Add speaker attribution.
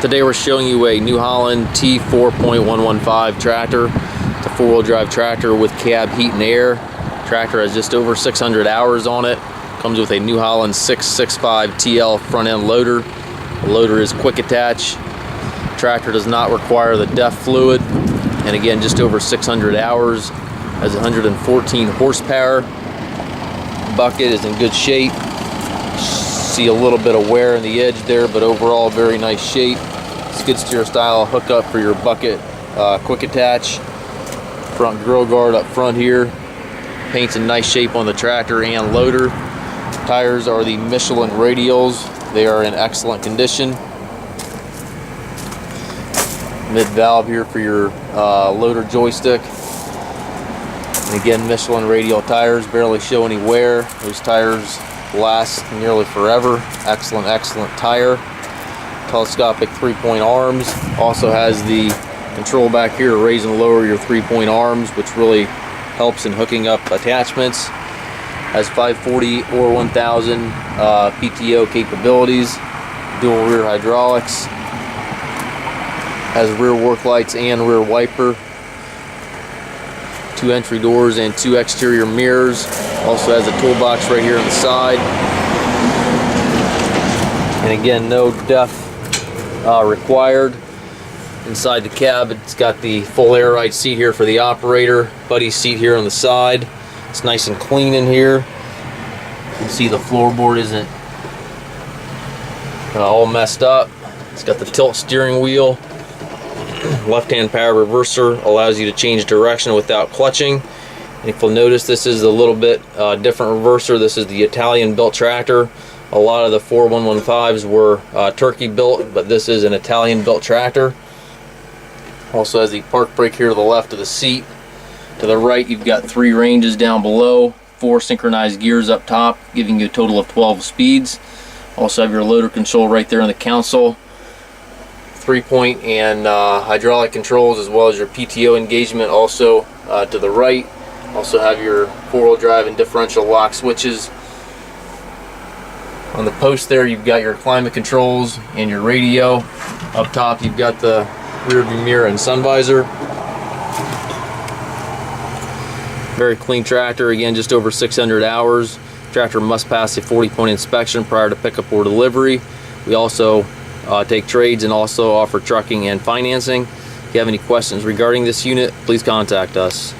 Speaker 1: Today we're showing you a New Holland T4.115 tractor. It's a four-wheel drive tractor with cab heat and air. Tractor has just over 600 hours on it. Comes with a New Holland 665 TL front end loader. The loader is quick attach. Tractor does not require the DEF fluid. And again, just over 600 hours. Has 114 horsepower. Bucket is in good shape. See a little bit of wear in the edge there, but overall very nice shape. Skid steer style hookup for your bucket quick attach. Front grill guard up front here. Paint's in nice shape on the tractor and loader. Tires are the Michelin Radials. They are in excellent condition. Mid valve here for your loader joystick. And again, Michelin Radial tires, barely show any wear. Those tires last nearly forever. Excellent tire. Telescopic 3-point arms. Also has the control back here to raise and lower your 3-point arms, which really helps in hooking up attachments. Has 540 or 1000 PTO capabilities. Dual rear hydraulics. Has rear work lights and rear wiper. 2 entry doors and 2 exterior mirrors. Also has a toolbox right here on the side. And again, no DEF required. Inside the cab, it's got the full air ride seat here for the operator. Buddy seat here on the side. It's nice and clean in here. You can see the floorboard isn't all messed up. It's got the tilt steering wheel. Left-hand power reverser allows you to change direction without clutching. And if you'll notice, this is a little bit different reverser. This is the Italian built tractor. A lot of the 4115s were Turkey built, but this is an Italian built tractor. Also has the park brake here to the left of the seat. To the right, you've got 3 ranges down below, 4 synchronized gears up top, giving you a total of 12 speeds. Also have your loader control right there on the console. 3-point and hydraulic controls, as well as your PTO engagement also to the right. Also have your 4-wheel drive and differential lock switches. On the post there, you've got your climate controls and your radio. Up top, you've got the rear view mirror and sun visor. Very clean tractor. Again, just over 600 hours. Tractor must pass a 40-point inspection prior to pickup or delivery. We also take trades and also offer trucking and financing. If you have any questions regarding this unit, please contact us.